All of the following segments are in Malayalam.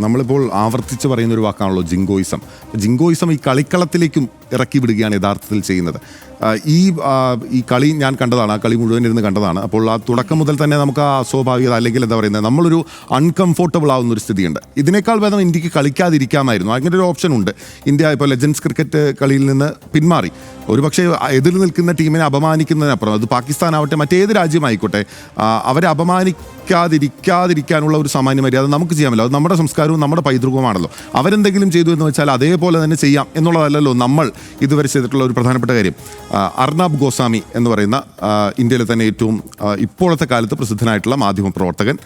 നമ്മളിപ്പോൾ ആവർത്തിച്ച് പറയുന്ന ഒരു വാക്കാണല്ലോ ജിങ്കോയിസം. ജിങ്കോയിസം ഈ കളിക്കളത്തിലേക്കും ഇറക്കി വിടുകയാണ് യഥാർത്ഥത്തിൽ ചെയ്യുന്നത്. ഈ കളി ഞാൻ കണ്ടതാണ്, ആ കളി മുഴുവൻ ഇരുന്ന് കണ്ടതാണ്. അപ്പോൾ ആ തുടക്കം മുതൽ തന്നെ നമുക്ക് ആ അസ്വാഭാവികത അല്ലെങ്കിൽ എന്താ പറയുന്നത്, നമ്മളൊരു അൺകംഫോർട്ടബിൾ ആവുന്ന ഒരു സ്ഥിതിയുണ്ട്. ഇതിനേക്കാൾ ഭേദം ഇന്ത്യക്ക് കളിക്കാതിരിക്കാമായിരുന്നു. അങ്ങനെ ഒരു ഓപ്ഷൻ ഉണ്ട്. ഇന്ത്യ ഇപ്പോൾ ലെജൻഡ്സ് ക്രിക്കറ്റ് കളിയിൽ നിന്ന് പിന്മാറി ഒരുപക്ഷെ എതിർ നിൽക്കുന്ന ടീമിനെ അപമാനിക്കുന്നതിനപ്പുറം, അത് പാകിസ്ഥാൻ ആവട്ടെ മറ്റേത് രാജ്യമായിക്കോട്ടെ, അവരെ അപമാനിക്കാതിരിക്കാനുള്ള ഒരു സാമാന്യ മര്യാദ നമുക്ക് ചെയ്യാമല്ലോ. അത് നമ്മുടെ സംസ്കാരവും നമ്മുടെ പൈതൃകവുമാണല്ലോ. അവരെന്തെങ്കിലും ചെയ്തു എന്ന് വെച്ചാൽ അതേപോലെ തന്നെ ചെയ്യാം എന്നുള്ളതല്ലല്ലോ നമ്മൾ ഇതുവരെ ചെയ്തിട്ടുള്ള ഒരു പ്രധാനപ്പെട്ട കാര്യം. അർണബ് ഗോസ്വാമി എന്ന് പറയുന്ന ഇന്ത്യയിലെ തന്നെ ഏറ്റവും ഇപ്പോഴത്തെ കാലത്ത് പ്രസിദ്ധനായിട്ടുള്ള മാധ്യമപ്രവർത്തകൻ,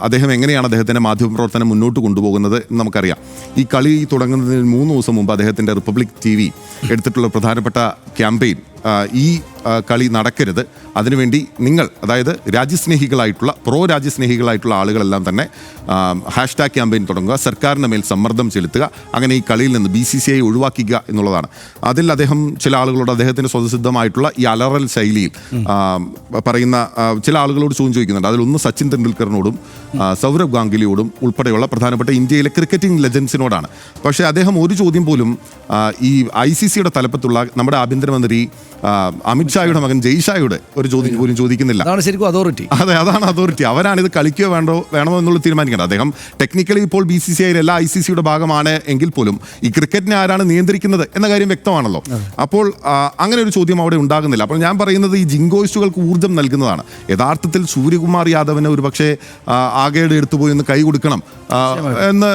അദ്ദേഹം എങ്ങനെയാണ് അദ്ദേഹത്തിൻ്റെ മാധ്യമപ്രവർത്തനം മുന്നോട്ട് കൊണ്ടുപോകുന്നത് എന്ന് നമുക്കറിയാം. ഈ കളി തുടങ്ങുന്നതിന് 3 ദിവസം മുമ്പ് അദ്ദേഹത്തിൻ്റെ റിപ്പബ്ലിക് TV എടുത്തിട്ടുള്ള പ്രധാനപ്പെട്ട ക്യാമ്പയിൻ, ഈ കളി നടക്കരുത്, അതിനുവേണ്ടി നിങ്ങൾ, അതായത് രാജ്യസ്നേഹികളായിട്ടുള്ള രാജ്യസ്നേഹികളായിട്ടുള്ള ആളുകളെല്ലാം തന്നെ #ക്യാമ്പയിൻ തുടങ്ങുക, സർക്കാരിൻ്റെ മേൽ സമ്മർദ്ദം ചെലുത്തുക, അങ്ങനെ ഈ കളിയിൽ നിന്ന് BCCI ഒഴിവാക്കുക എന്നുള്ളതാണ്. അതിൽ അദ്ദേഹം ചില ആളുകളോട് അദ്ദേഹത്തിൻ്റെ സ്വതസിദ്ധമായിട്ടുള്ള ഈ അലറൽ ശൈലിയിൽ പറയുന്ന ചില ആളുകളോട് ചോദിക്കുന്നുണ്ട്. അതിലൊന്ന് സച്ചിൻ തെണ്ടുൽക്കറിനോടും സൗരവ് ഗാംഗുലിയോടും ഉൾപ്പെടെയുള്ള പ്രധാനപ്പെട്ട ഇന്ത്യയിലെ ക്രിക്കറ്റിംഗ് ലെജൻസിനോടാണ്. പക്ഷേ അദ്ദേഹം ഒരു ചോദ്യം പോലും ഈ ICCയുടെ തലപ്പത്തുള്ള നമ്മുടെ ആഭ്യന്തരമന്ത്രി അമിത്ഷായുടെ മകൻ ജയ്ഷായുടെ ഒരു ചോദ്യം പോലും ചോദിക്കുന്നില്ല. അതാണ് ശരിക്കും അതോറിറ്റി. അതെ, അതാണ് അതോറിറ്റി. അവരാണ് ഇത് കളിക്കുകയോ വേണമോ എന്നുള്ളത് തീരുമാനിക്കേണ്ടത്. അദ്ദേഹം ടെക്നിക്കലി ഇപ്പോൾ BCCI എല്ലാ ICCയുടെ ഭാഗമാണ് എങ്കിൽ പോലും ഈ ക്രിക്കറ്റിനെ ആരാണ് നിയന്ത്രിക്കുന്നത് എന്ന കാര്യം വ്യക്തമാണല്ലോ. അപ്പോൾ അങ്ങനെ ഒരു ചോദ്യം അവിടെ ഉണ്ടാകുന്നില്ല. അപ്പോൾ ഞാൻ പറയുന്നത് ഈ ജിങ്കോയിസ്റ്റുകൾക്ക് ഊർജ്ജം നൽകുന്നതാണ്. യഥാർത്ഥത്തിൽ സൂര്യകുമാർ യാദവിന് ഒരുപക്ഷെ ആകെയുടെ എടുത്തുപോയി ഒന്ന് കൈ കൊടുക്കണം എന്ന്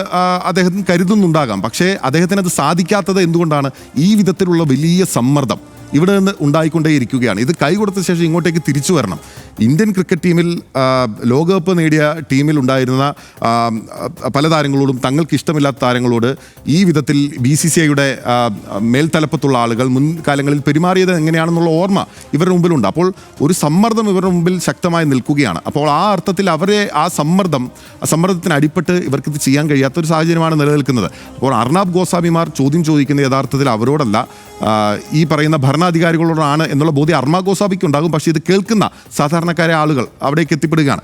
അദ്ദേഹത്തിന് കരുതുന്നുണ്ടാകാം. പക്ഷേ അദ്ദേഹത്തിന് അത് സാധിക്കാത്തത് എന്തുകൊണ്ടാണ്? ഈ വിധത്തിലുള്ള വലിയ സമ്മർദ്ദം ഇവിടെ നിന്ന് ഉണ്ടായിക്കൊണ്ടേയിരിക്കുകയാണ്. ഇത് കൈ കൊടുത്ത ശേഷം ഇങ്ങോട്ടേക്ക് തിരിച്ചു വരണം. ഇന്ത്യൻ ക്രിക്കറ്റ് ടീമിൽ ലോകകപ്പ് നേടിയ ടീമിൽ ഉണ്ടായിരുന്ന പല താരങ്ങളോടും തങ്ങൾക്ക് ഇഷ്ടമില്ലാത്ത താരങ്ങളോട് ഈ വിധത്തിൽ BCCIയുടെ മേൽത്തലപ്പത്തുള്ള ആളുകൾ മുൻകാലങ്ങളിൽ പെരുമാറിയത് എങ്ങനെയാണെന്നുള്ള ഓർമ്മ ഇവരുടെ മുമ്പിലുണ്ട്. അപ്പോൾ ഒരു സമ്മർദ്ദം ഇവരുടെ മുമ്പിൽ ശക്തമായി നിൽക്കുകയാണ്. അപ്പോൾ ആ അർത്ഥത്തിൽ അവരെ ആ സമ്മർദ്ദത്തിന് അടിപ്പെട്ട് ഇവർക്കിത് ചെയ്യാൻ കഴിയാത്തൊരു സാഹചര്യമാണ് നിലനിൽക്കുന്നത്. അപ്പോൾ അർണബ് ഗോസ്വാമിമാർ ചോദ്യം ചോദിക്കുന്നത് യഥാർത്ഥത്തിൽ അവരോടല്ല, ഈ പറയുന്ന ഭരണാധികാരികളോടാണ് എന്നുള്ള ബോധ്യം അർണബ് ഗോസ്വാമിക്ക് ഉണ്ടാകും. പക്ഷേ ഇത് കേൾക്കുന്ന സാധാരണക്കാരെ ആളുകൾ അവിടേക്ക് എത്തിപ്പെടുകയാണ്.